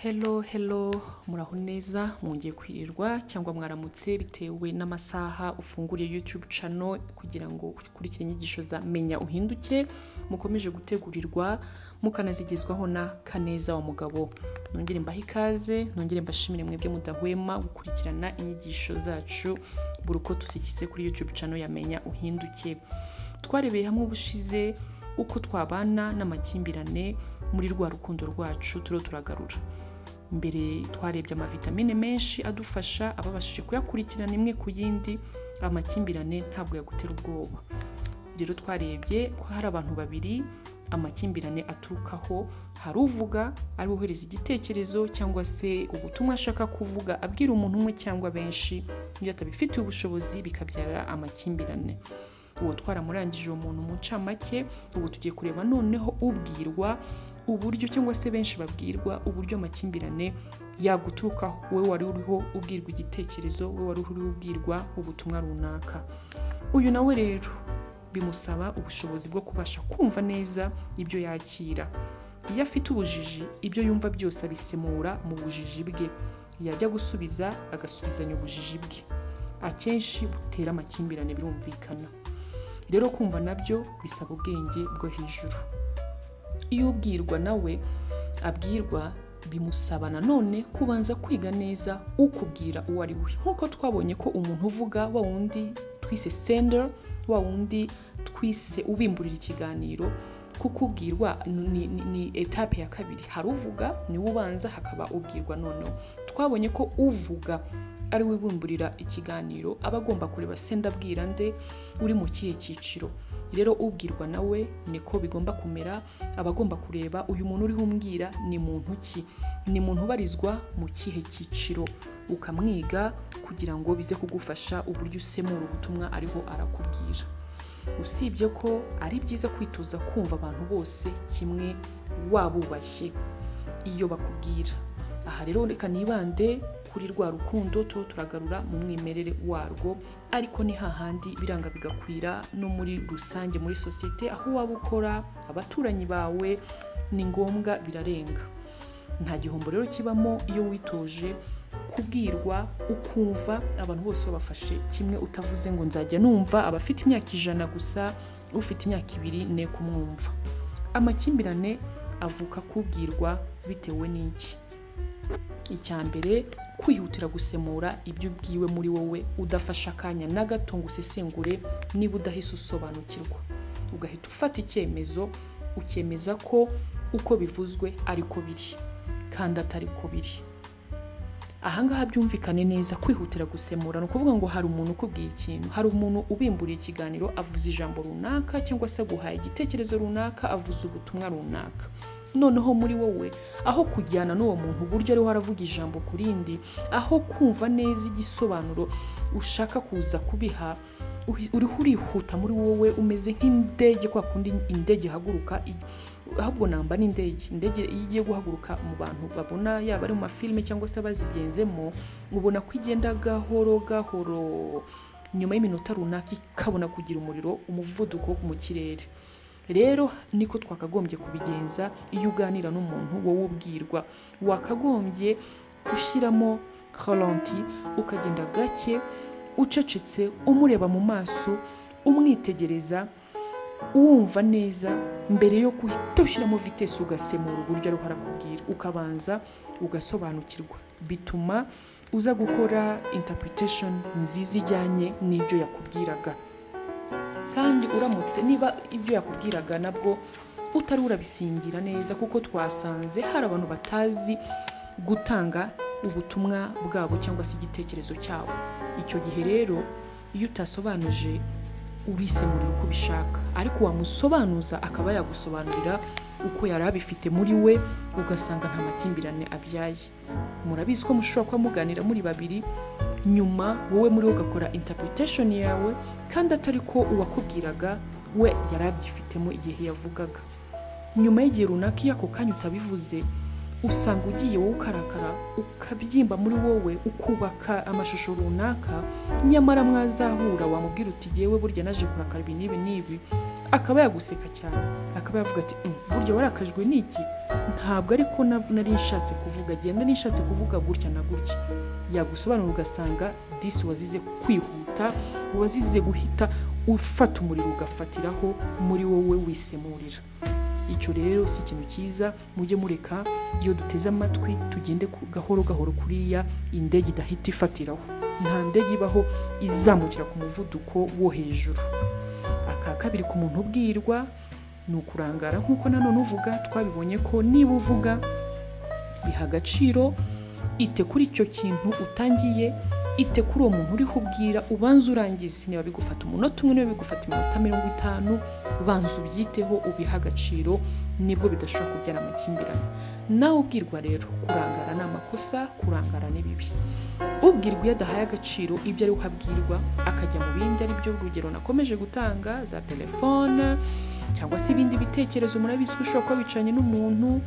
Hello, muraho neza, mwongeye kwirirwa cyangwa mwaramutse bitewe n'amasaha ufunguriye YouTube channel kugira ngo ukurikire inyigisho za Menya Uhinduke, mukomeje gutegurirwa mukanazigezwaho na Kaneza wa Mugabo. Nongere mbaha ikaze, nongere mbashimire mwebwe mudahwema gukurikirana inyigisho zacu buri uko tuzikize kuri YouTube channel ya Menya Uhinduke. Twarebeye hamwe ubushize uko twabana n'amakimbirane muri rwa rukundo rwacu turagarura. Mbere twarebye amavitamine menshi adufasha ababashije kuyakurikirana imwe ku yindi, amakimbirane ntabwo yagutera ubwoba. Rero twarebye ko hari abantu babiri amakimbirane aturukaho, hari uvuga ari wohereza igitekerezo cyangwa se ubutumwa ashaka kuvuga abwira umuntu umwe cyangwa benshi, iyo atabifitiye ubushobozi bikabyara amakimbirane. Uwo twaramurangije uwo muntu mu ncamake, ubu tugiye kureba noneho ubwirwa uburyo cyangwa se benshi babwirwa uburyo amakimbirane yaguturukaho, wowe wari uriho ubwirwa igitekerezo, wowe wari uriho ubwirwa ubutumwa runaka. Uyu nawe rero bimusaba ubushobozi bwo kubasha kumva neza ibyo yakira. Iyo afite ubujiji, ibyo yumva byose abisemura mu bujiji bwe, yajya gusubiza agasubizanya ubujiji bwe. Akenshi butera amakimbirane, birumvikana. Rero kumva nabyo bisaba ubwenge bwo hejuru. Iyo ubwirwa nawe abwirwa, bimusaba nanone kubanza kwiga neza ukubwira uwo ari we. Nkuko twabonye ko umuntu uvuga wa wundi twise sender, wa wundi twise ubimburira ikiganiro, kukubwirwa ni etape ya kabiri. Hari uvuga ni ubanza, hakaba ubwirwa. Noneho twabonye ko uvuga ari we bumburira ikiganiro aba agomba kureba senda abwira nde, uri mu kihe cyiciro. Rero ubwirwa nawe niko bigomba kumera, abagomba kureba uyu muntu uriho umbwira ni muntu ki, ni muntu ubarizwa mu kihe cyiciro, ukamwiga kugira ngo bize kugufasha uburyo usemura ubutumwa ariho arakubwira. Usibye ko ari byiza kwitoza kumva abantu bose kimwe, wabubashye iyo bakubwira. Aha rero reka nibande kuri rwa rukundo turagarura mu mwimerere warwo, ariko ni hahandi biranga bigakwira no muri rusange muri societe, aho waba ukora, abaturanyi bawe, ni ngombwa birarenga. Nta gihombo rero kibamo iyo witoje kubwirwa ukumva abantu bose babafashe kimwe, utavuze ngo nzajya numva abafite imyaka 100 gusa, ufite imyaka 2 ne kumwumva. Amakimbirane avuka kubwirwa bitewe n'iki? Icyambere, kwihutira gusemura ibyo ubwiwe muri wowe udafasha akanya na gato ngo usesengure, niba udahise usobanukirwa ugahita ufata icyemezo, ukemeza ko uko bivuzwe ariko biri kandi atari ko biri. Ahangaha byumvikane neza, kwihutira gusemura no kuvuga ngo hari umuntu ukubwiye ikintu, hari umuntu ubimburiye ikiganiro, avuze ijambo runaka cyangwa se guhaye igitekerezo runaka, avuze ubutumwa runaka. Noneho muri wowe, aho kujyana n'uwo muntu uburyo ariho aravuga ijambo kurindi, aho kumva neza igisobanuro ushaka kuza kubiha, uriho urihuta muri wowe, umeze nk'indege, kwa kundi indege haguruka, ahubwo namba n'indege. Indege igiye guhaguruka mu bantu babona, yaba ari mu mafilme cyangwa se bazigenzemo, ubona ko igenda gahoro, nyuma y'iminota runaka ikabona kugira umuriro, umuvuduko mu kirere. Rero niko twakagombye kubigenza iyo uganira n'umuntu wowe ubwirwa. Wakagombye ushyiramo ralenti, ukagenda gake, ucecetse, umureba mu maso, umwitegereza, wumva neza mbere yo guhita ushyiramo vitesse ugasemura uburyo ariho arakubwira, ukabanza ugasobanukirwa. Bituma uza gukora interpretation nziza ijyanye n'ibyo yakubwiraga. Kandi uramutse niba ibyo yakubwiraga nabwo utari urabisingira neza, kuko twasanze hari abantu batazi gutanga ubutumwa bwabo cyangwa se igitekerezo cyabo. Icyo gihe rero iyo utasobanuje urisemurira uko ubishaka, ariko wamusobanuza akaba yagusobanurira uko yari abifite muri we, ugasanga nta makimbirane abyaye. Murabizi ko mushobora kuba muganira muri babiri, nyuma wowe muri ugakora interpretation yawe, kandi atari ko uwakubwiraga we yari abyifitemo igihe yavugaga. Nyuma y'igihe runaka iyo ako kanya utabivuze, usanga ugiye wowe ukarakara, ukabyimba muri wowe, ukubaka amashusho runaka, nyamara mwazahura wamubwira uti yewe burya naje kurakara ibi n'ibi, akaba yaguseka cyane, akaba yavuga ati burya warakajwe n'iki, ntabwo ariko nari nshatse kuvuga, genda nishatse kuvuga gutya na gutya, yagusobanura ugasanga disi wazize kwihuta, wazize guhita ufata umuriro ugafatiraho muri wowe wisemurira. Icyo rero si ikintu cyiza. Mujye mureka iyo duteze amatwi tugende gahoro gahoro kuriya indege idahita ifatiraho. Nta ndege ibaho izamukira ku muvuduko wo hejuru. Aka kabiri ku muntu ubwirwa ni ukurangara, nk'uko nanone uvuga. Twabibonye ko niba uvuga biha agaciro, ite kuri icyo kintu utangiye, ite kuri uwo muntu uriho ubwira, ubanza urangize. Niba bigufata umunota umwe, niba bigufata iminota 50, ubanza ubyiteho, ubiha agaciro, nibwo bidashobora kubyara amakimbirane. Nawe ubwirwa rero kurangara ni amakosa, kurangara ni bibi. Ubwirwa iyo adahaye agaciro ibyo ari uhabwirwa, akajya mu bindi, ari byo urugero nakomeje gutanga, za telefone cyangwa se ibindi bitekerezo. Murabizi ko ushobora kuba bicaranye n'umuntu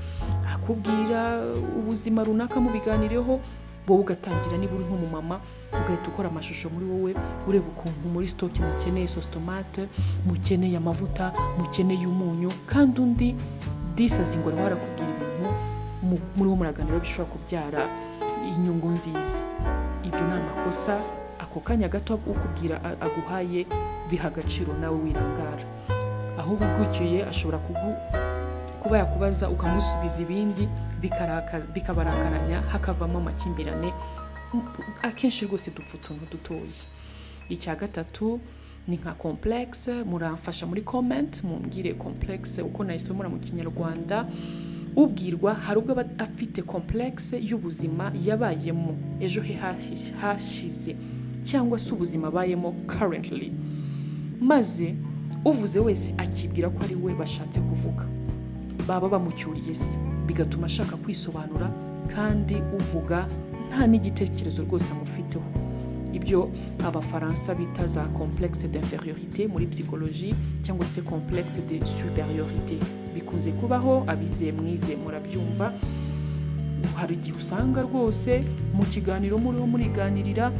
akubwira ubuzima runaka mubiganireho, wowe ugatangira, niba uri nk'umumama ugahita ukora amashusho muri wowe ureba ukuntu muri stock mukeneye sauce tomate, mukeneye amavuta, mukeneye umunyu, kandi undi disazi ngo warakubwira ibintu muri wo muraganira bishobora kubyara inyungu nziza. Ibyo ni amakosa. Ako kanya gato ukubwira aguhaye biha agaciro, nawe wirangara. Aho ugucyuye ashobora kuba yakubaza ukamusubiza ibindi, bikabarakaranya, hakavamo amakimbirane. Akenshi rwose dupfa utuntu dutoya. Icya gatatu ni nka complexe. Muramfasha muri comment mumbwire complexe uko nayisomora mu Kinyarwanda. Ubwirwa hari ubwo afite complexe y'ubuzima yabayemo ejo he hashize, cyangwa se ubuzima abayemo currently, maze uvuze wese akibwira ko ari we bashatse kuvuga. Baba bamucyuriye se, bigatuma ashaka kwisobanura, kandi uvuga nta n'igitekerezo rwose amufiteho. Ibyo abafaransa bita za complexe d'infériorité muri psychologie, cyangwa se complexe de supériorité. Bikunze kubaho, abize mwize murabyumva. Hari igihe usanga rwose mu kiganiro muriganirira,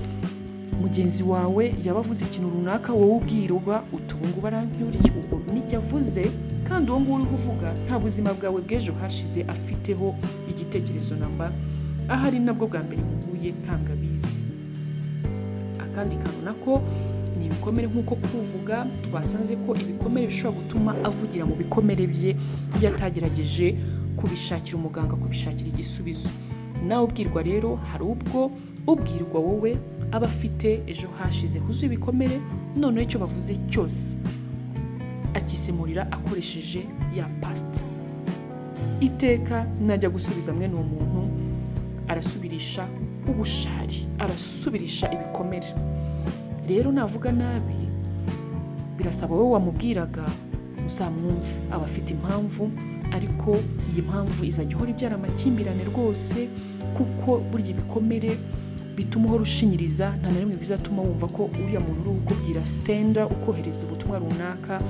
mugenzi wawe yabavuze ikintu runaka, wowe ubwirwa utungu baranyuriye ubu nijya avuze, kandi uwo nguwo uri kuvuga nta buzima bwawe bw'ejo hashize afiteho igitekerezo namba. Ahari nabwo bwa mbere muhuye ntangabizi. Akandi kantu nako ni ibikomere. Nk'uko kuvuga twasanze ko ibikomere bishobora gutuma avugira mu bikomere bye yatagerageje kubishakira umuganga, kubishakira igisubizo. Nawe ubwirwa rero hari ubwo ubwirwa wowe aba afite ejo hashize huzuye ibikomere, none icyo bavuze cyose akisemurira akoresheje ya past. Iteka najya gusubiza mwene uwo muntu arasubirisha ubushari, arasubirisha ibikomere. Rero navuga nabi, birasaba wowe wamubwiraga uzamwumve. Aba afite impamvu, ariko iyi mpamvu izajya ihora ibyara amakimbirane rwose, kuko burya ibikomere bituma uhora ushinyiriza. Nta na rimwe bizatuma wumva ko uriya muntu uri kukubwira senda, ukohereza ubutumwa runaka,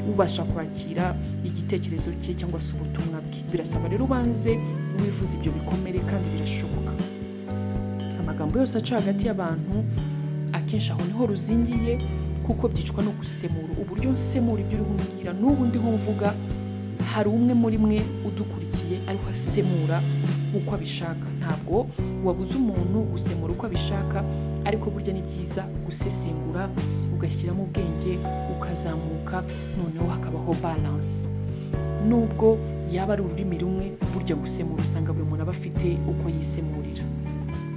ubasha kwakira igitekerezo cye cyangwa se ubutumwa bwe. Birasaba rero ubanze wivuza ibyo bikomere, kandi birashoboka. Amagambo yose aca hagati y'abantu akenshi aho niho ruzingiye, kuko byicwa no gusemura. Uburyo nsemura ibyo uri kumbwira n'ubu ndiho mvuga, hari umwe muri mwe udukurikiye ariho asemura uko abishaka. Ntabwo wabuze umuntu gusemura uko abishaka, ariko burya ni byiza gusesengura, ugashyiramo ubwenge, ukazamuka, noneho hakabaho balance. Nubwo yaba ari ururimi rumwe, burya gusemura usanga buri muntu aba afite uko yisemurira.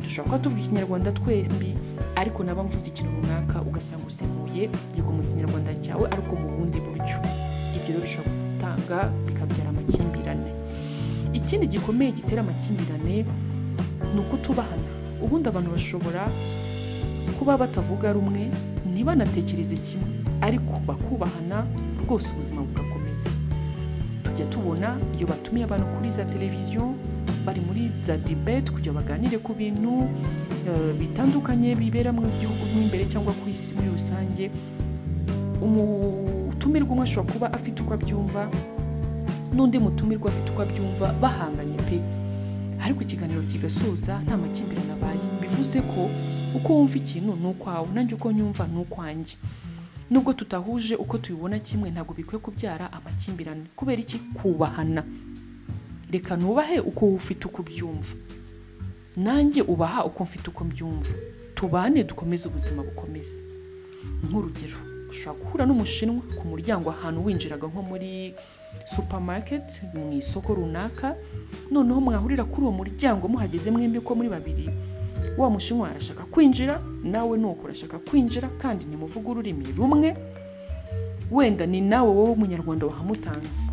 Dushobora kuba tuvuga Ikinyarwanda twembi, ariko naba mvuze ikintu runaka ugasanga usemuye yego mu Kinyarwanda cyawe, ariko mu bundi buryo. Ibyo rero bishobora gutanga bikabyara amakimbirane. Ikindi gikomeye gitera amakimbirane ni ukutubahana. Ubundi abantu bashobora kuba batavuga rumwe, ntibanatekereze kimwe, ariko bakubahana rwose ubuzima bugakomeza. Tujya tubona iyo batumiye abantu kuri za televiziyo bari muri za debate kugira baganire ku bintu bitandukanye bibera mu gihugu n'imbere cyangwa ku isi muri rusange, umutumirwa umwe ashobora kuba afite uko abyumva, n'undi mutumirwa afite uko abyumva, bahanganye pe, ariko ikiganiro kigasoza nta makimbirane abaye. Bivuze ko uko wumva ikintu ni ukwawe, nanjye uko nyumva ni ukwanjye. Nubwo tutahuje uko tubibona kimwe, ntabwo bikwiye kubyara amakimbirane. Kubera iki? Kubahana. reka nubahe uko ufite uko byumva, nanjye ubaha uko mfite uko mbyumva, tubane dukomeze ubuzima bukomeze. Nk'urugero, ushobora guhura n'umushinwa ku muryango ahantu winjiraga nko muri supermarket mu isoko runaka, noneho mwahurira kuri uwo muryango muhageze mwembi uko muri babiri, wa mushinwa arashaka kwinjira, nawe nuko urashaka kwinjira, kandi ntimuvuga ururimi rumwe, wenda ni nawe wowe umunyarwanda wahamutanze.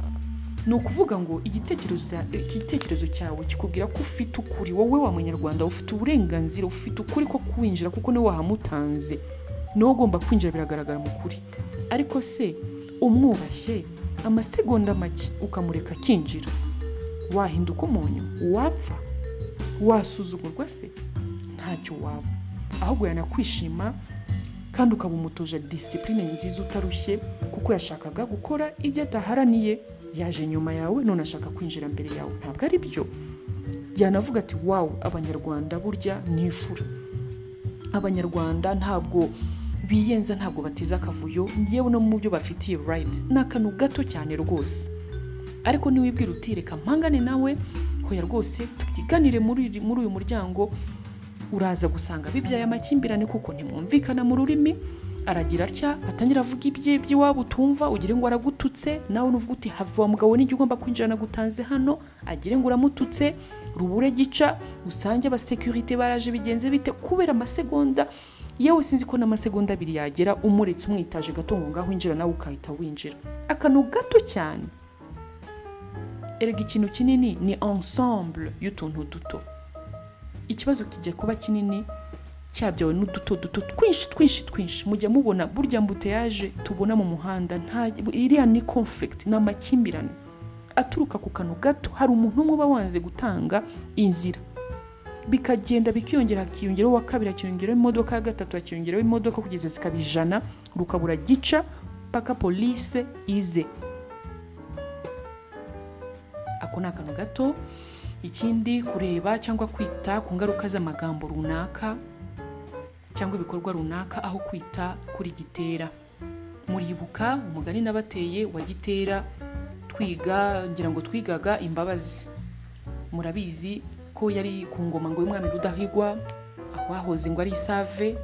Ni ukuvuga ngo igitekerezo cyawe kikubwira ko ufite ukuri, wowe wa munyarwanda ufite uburenganzira, ufite ukuri ko kwinjira kuko niwe wahamutanze, niwe ugomba kwinjira, biragaragara mu kuri. Ariko se umwubashye amasegonda make ukamureka kinjira, wahinduka umunyu? Wapfa? Wasuzugurwa se? Ntacyo waba, ahubwo yanakwishima kandi ukaba umutoje discipline nziza utarushye, kuko yashakaga gukora ibyo ataharaniye, yaje nyuma yawe none ashaka kwinjira mbere yawe. Ntabwo ari byo. Yanavuga ati wow, abanyarwanda burya nifura, abanyarwanda ntabwo biyenza, ntabwo batiza akavuyo, yewe no mu byo bafitiye right, n'akantu gato cyane rwose. Ariko niwibwira uti reka mpangane nawe, hoya rwose tubyiganire muri uyu muryango, uraza gusanga bibyaye amakimbirane kuko ntimwumvikana mu rurimi. Aragira atya, atangira avuga ibye by'iwabo utumva, ugire ngo aragututse, nawe nuvuga uti have wa mugabo n'ijye ugomba kwinjirana gutanze hano, agire ngo uramututse, rubure gica, usange abasekurite baraje bigenze bite, kubera amasegonda. Yewe sinzi ko n'amasegonda 2 yagera umuretse umwitaje gato ngo ngaho injira nawe ukahita winjira. Akantu gato cyane. Erega ikintu kinini ni ensemble y'utuntu duto. Ikibazo kijya kuba kinini cyabyawe n'uduto twinshi. Mujya mubona burya mbuteyaje tubona mu muhanda, nta iriya ni conflict n'amakimbirane aturuka ku kantu gato. Hari umuntu umwe uba wanze gutanga inzira, bikagenda bikiyongera, hakiyongeraho wa kabiri, hakiyongeraho imodoka ya gatatu, hakiyongeraho imodoka kugeza zikabijana, rukabura gica paka police ize. Ako ni akantu gato. Ikindi, kureba cyangwa kwita ku ngaruka z'amagambo runaka cyangwa ibikorwa runaka aho kwita kuri Gitera. Muribuka umugani nabateye wa Gitera ngira ngo twigaga Imbabazi. Murabizi ko yari ku ngoma ngo y'umwami Rudahigwa, abahoze ngo ari Isave.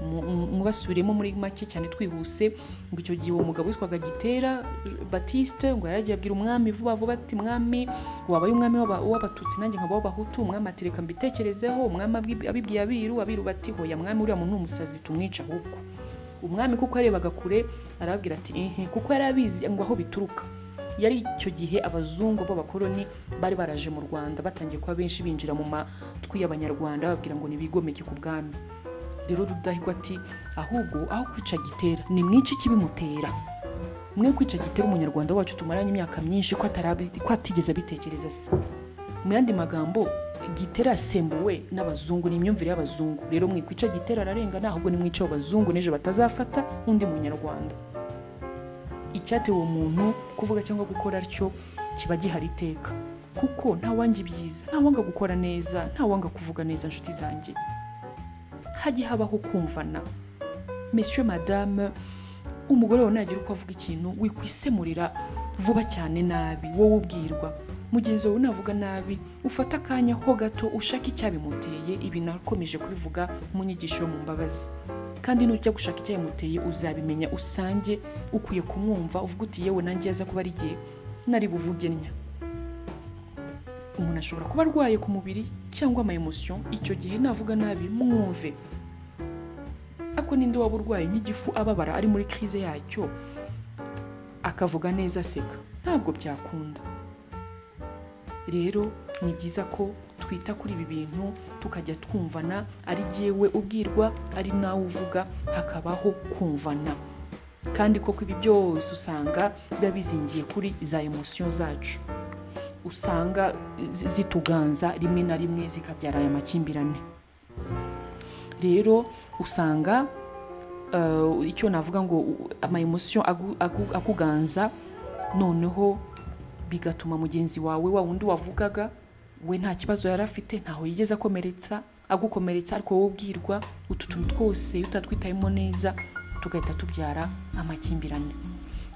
Mubasubiremo muri make cyane twihuse, ngo icyo gihe uwo mugabo witwaga Gitera Baptiste ngo yaragiye abwira umwami vuba ati mwami wabaye umwami w'abatutsi nanjye nkaba w'abahutu. Umwami ati reka mbitekerezeho. Umwami abibwiye abiru bati hoya mwami uriya muntu umusazi tumwica ahubwo. Umwami kuko yarebaga kure arabwira ati kuko yarabizi ngo aho bituruka. Yari icyo gihe abazungu b'abakoloni bari baraje mu Rwanda, batangiye kuba benshi binjira mu matwi y'abanyarwanda babwira ngo nibigomeke ku bwami. Rero Rudahigwa ati ahubwo aho kwica Gitera ni mwici kibimutera, mwe kwica Gitera umunyarwanda wacu tumaranye imyaka myinshi ko atigeze bitekereza se. Mu yandi magambo, Gitera asembuwe n'abazungu, ni imyumvire y'abazungu. Rero mwe kwica Gitera ararengana, ahubwo ni mwica abazungu neje batazafata undi munyarwanda. Icyatewe uwo muntu kuvuga cyangwa gukora atyo kiba gihari iteka, kuko nta wanga ibyiza, nta wanga gukora neza, nta wanga kuvuga neza. Inshuti zanjye, hagiye habaho kumvana. Monsieur madame, umugore wawe nagira uko avuga ikintu wikwisemurira vuba cyane nabi, wowe ubwirwa. Mugenzi wawe navuga nabi, ufata akanya ho gato ushaka icyabimuteye. Ibi nakomeje kubivuga mu nyigisho mu Mbabazi. Kandi nujya gushaka icyabimuteye uzabimenya, usange ukwiye kumwumva, uvuga uti yewe nanjye yaza kuba ari gihe nari buvugenya. Umuntu ashobora kuba arwaye ku mubiri cyangwa ama emotion, icyo gihe navuga nabi mwumve. Ako ninde waba urwaye nk'igifu ababara ari muri crise yacyo akavuga neza aseka? Ntabwo byakunda. Rero ni byiza ko twita kuri ibi bintu, tukajya twumvana, ari jewe ubwirwa ari nawe uvuga, hakabaho kumvana. Kandi koko ibi byose usanga biba bizingiye kuri za emotion zacu, usanga zituganza rimwe na rimwe zikabyara aya makimbirane. Rero usanga icyo navuga ngo ama emotion akuganza, noneho bigatuma mugenzi wawe wa wundi wavugaga we nta kibazo yari afite, ntaho yigeze agukomeretsa, ariko wowe ubwirwa. Utu tuntu twose utatwitayemo neza tugahita tubyara amakimbirane.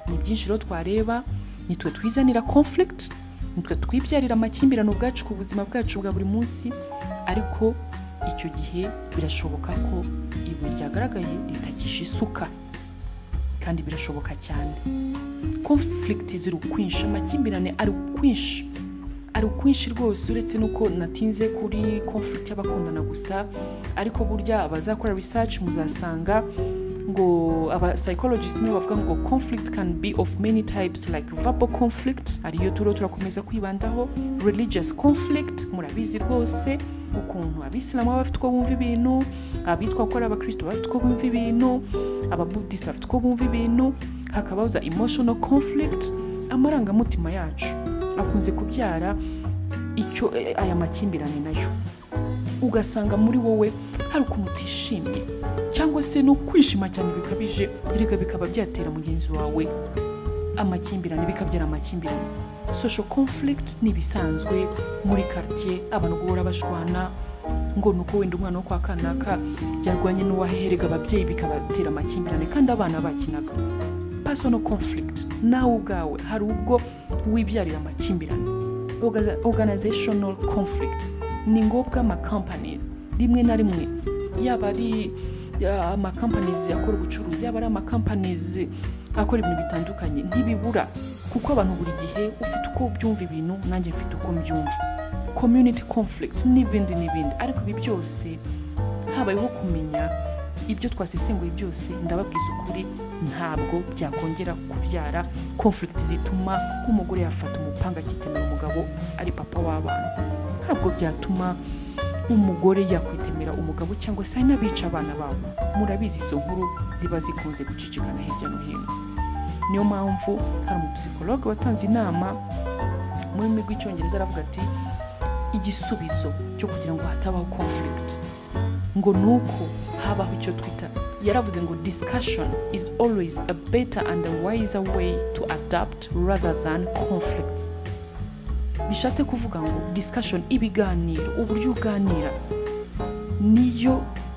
Ni byinshi rero twareba, nitwe twizanira conflict, nitwe twibyarira amakimbirane ubwacu ku buzima bwacu bwa buri munsi, ariko icyo gihe birashoboka ko ibuye ryagaragaye ritakisha isuka, kandi birashoboka cyane. Conflict ziri ukwinshi, amakimbirane ari ukwinshi rwose, uretse nuko natinze kuri conflict y'abakundana gusa, ariko burya abazakora research muzasanga ngo aba psychologist nibo bavuga ngo conflict can be of many types, like verbal conflict ariyo turakomeza kwibandaho, religious conflict murabizi rwose ukuntu abisilamu bafite uko bumva ibintu, abitwa ko ari abakristo bafite uko bumva ibintu, ababuddhist bafite uko bumva ibintu, hakabaho za emotional conflict, amarangamutima yacu akunze kubyara icyo aya makimbirane nayo, ugasanga muri wowe hari ukuntu utishimye cyangwa se no kwishima cyane bikabije, erega bikaba byatera mugenzi wawe amakimbirane, bikabyara amakimbirane. Social conflict ni bisanzwe muri quartier, abantu guhora bashwana ngo nuko wenda umwana wo kwa kanaka yarwanye n'uwaherega ababyeyi bikabatera amakimbirane kandi abana bakinaga. Personal conflict nawe ubwawe hari ubwo wibyarira amakimbirane. Organizational conflict ni ngombwa ama companies rimwe na rimwe, yaba ari ama companies akora ubucuruzi, yaba ari ama companies akora ibintu bitandukanye, ntibibura kuko abantu buri gihe ufite uko byumva ibintu, nanjye mfite uko mbyumva. Community conflict n'ibindi, ariko ibi byose habayeho kumenya ibyo twasesenguye byose, ndababwiza ukuri ntabwo byakongera kubyara conflict zituma nk'umugore yafata umupanga akitemera umugabo ari papa w'abana, ntabwo byatuma umugore yakwitemera umugabo cyangwa se n'abica abana babo. Murabizi izo nkuru ziba zikunze gucicikana hirya no hino. Niyo mpamvu hari umupsikologe watanze inama mu rurimi rw'icyongereza, aravuga ati igisubizo cyo kugira ngo hatabaho conflict ngo nuko habaho icyo twita, yaravuze ngo discussion is always a better and a wiser way to adapt rather than conflicts. Bishatse kuvuga ngo discussion, ibiganiro, uburyo uganira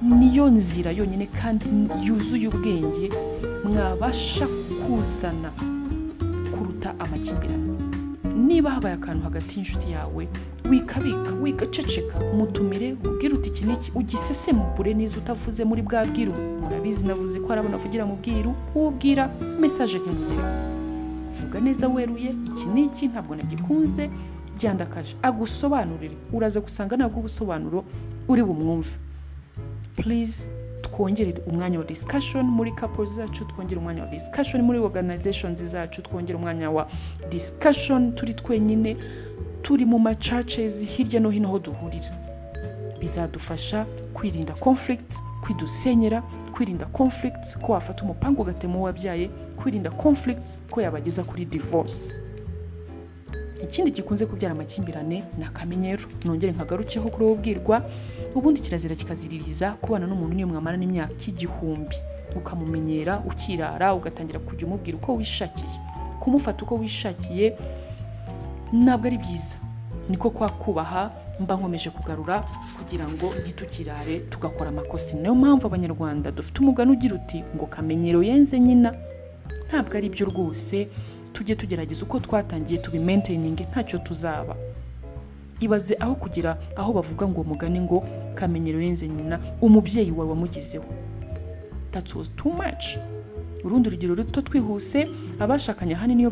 niyo nzira yonyine kandi yuzuye ubwenge mwabasha kuzana kuruta amakimbirane. Niba habaye akantu hagati y'inshuti yawe, wikabika, wigaceceka, mutumire, ubwira uti iki niki, ugisesembure neza utavuze muri bwa bwiru. Murabizi navuze ko arabona avugira mu bwiru, ubwira message nk'umugere, vuga neza weruye, iki niki ntabwo nagikunze, byandakaje, agusobanurire. Uraza gusanga ntabwo ubusobanuro uri bumwumve. Please twongere umwanya wa discussion muri couples zacu, twongere umwanya wa discussion muri organizations zacu, twongere umwanya wa discussion turi twenyine, turi mu ma churches hirya no hino ho duhurira. Bizadufasha kwirinda conflicts, kwidusenyera, kwirinda conflicts ko wafata umupango gatemo wabyaye, kwirinda conflicts ko yabageza kuri divorce. Ikindi gikunze kubyara amakimbirane na kamenyero, nongere nkagarukeho kuri ubwirwa. Ubundi kirazira kikaziririza kubana n'umuntu niyo mwamara n'imyaka igihumbi, ukamumenyera, ukirara, ugatangira kujya umubwira uko wishakiye, kumufata uko wishakiye ntabwo ari byiza. Niko kwa kubaha mba nkomeje kugarura kugira ngo ntitukirare tugakora amakosa. Niyo mpamvu abanyarwanda dufite umugani ugira uti ngo kamenyero yenze nyina. Ntabwo ari byo rwose, tujye tugerageza uko twatangiye tubimaintaining, ntacyo tuzaba. Ibaze aho kugira aho bavuga ngo mugani ngo kamenyero yenze nyina, umubyeyi wawe wamugezeho. That was too much. Urundi rugero ruto twihuse, abashakanye hanini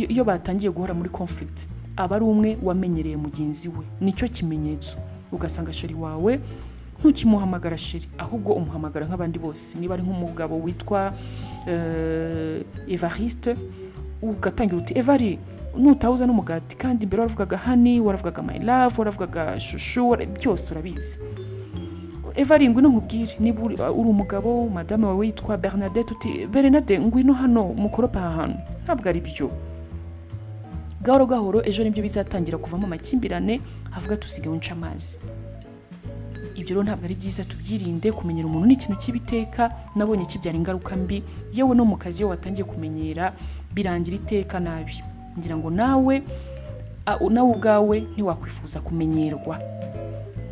iyo batangiye guhora muri conflict, aba ari umwe wamenyereye mugenzi we, nicyo kimenyetso. Ugasanga sheri wawe ntukimuhamagara sheri, ahubwo umuhamagara nk'abandi bose. Niba ari nk'umugabo witwa Evariste, ugatangira uti Evari nutawuza n'umugati, kandi imbere waravugaga honey, waravugaga my love, waravugaga shushu, byose urabizi. Evari ngwino nkubwire, niba uri umugabo madame wawe witwa Bernadette, uti Bernadette ngwino hano mukoropa ahantu. Ntabwo ari byo. Gahoro gahoro ejo nibyo bizatangira kuvamo amakimbirane, havuga tusigaye unca amazi. Ibyo rero ntabwo ari byiza, tubyirinde. Kumenyera umuntu ni ikintu cy'ibiteka, nabonye kibyara ingaruka mbi, yewe no mu kazi yo watangiye kumenyera birangira iteka nabi. Ngira ngo nawe ubwawe ntiwakwifuza kumenyerwa,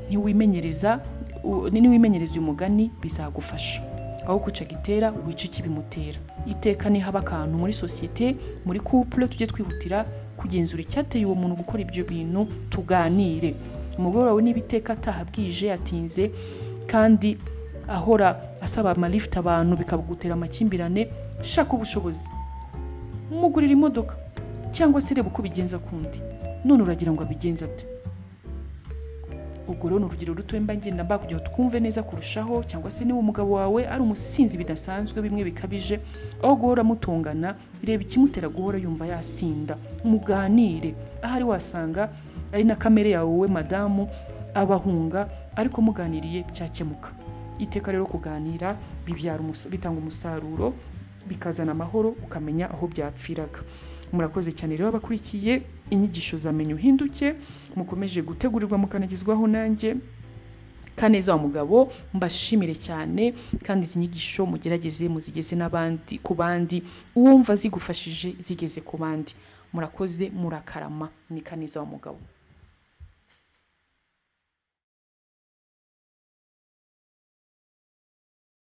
niwimenyereza uyu mugani bizagufasha. Aho kuca gitera wica ikibimutera. Iteka ni haba akantu muri societe, muri couple, tujye twihutira kugenzura icyateye uwo muntu gukora ibyo bintu, tuganire. Umugore wawe n'ibiteka atahabwije atinze kandi ahora asaba amalift abantu bikabugutera amakimbirane, shaka ubushobozi mugurira imodoka cyangwa se reba uko bigenza kundi. None uragira ngo abigenza ate? Ubwo rero urugero ruto mba ngenda kugira twumve neza kurushaho, cyangwa se niba umugabo wawe ari umusinzi bidasanzwe bimwe bikabije, aho guhora mutongana, reba ikimutera guhora yumva yasinda, muganire. Ahari wasanga ari na kamere yawe wowe madamu abahunga, ariko muganiriye cyakemuka. Iteka rero kuganira bitanga umusaruro, bikazana amahoro, ukamenya aho byapfiraga. Murakoze cyane rero abakurikiye inyigisho za Menya Uhinduke, mukomeje gutegurirwa mukanagizwaho nanjye Kaneza wa Mugabo. Mbashimire cyane, kandi izi nyigisho mugerageze muzigeze n'abandi, ku bandi uwumva zigufashije zigeze ku bandi. Murakoze, murakarama. Ni Kaneza wa Mugabo.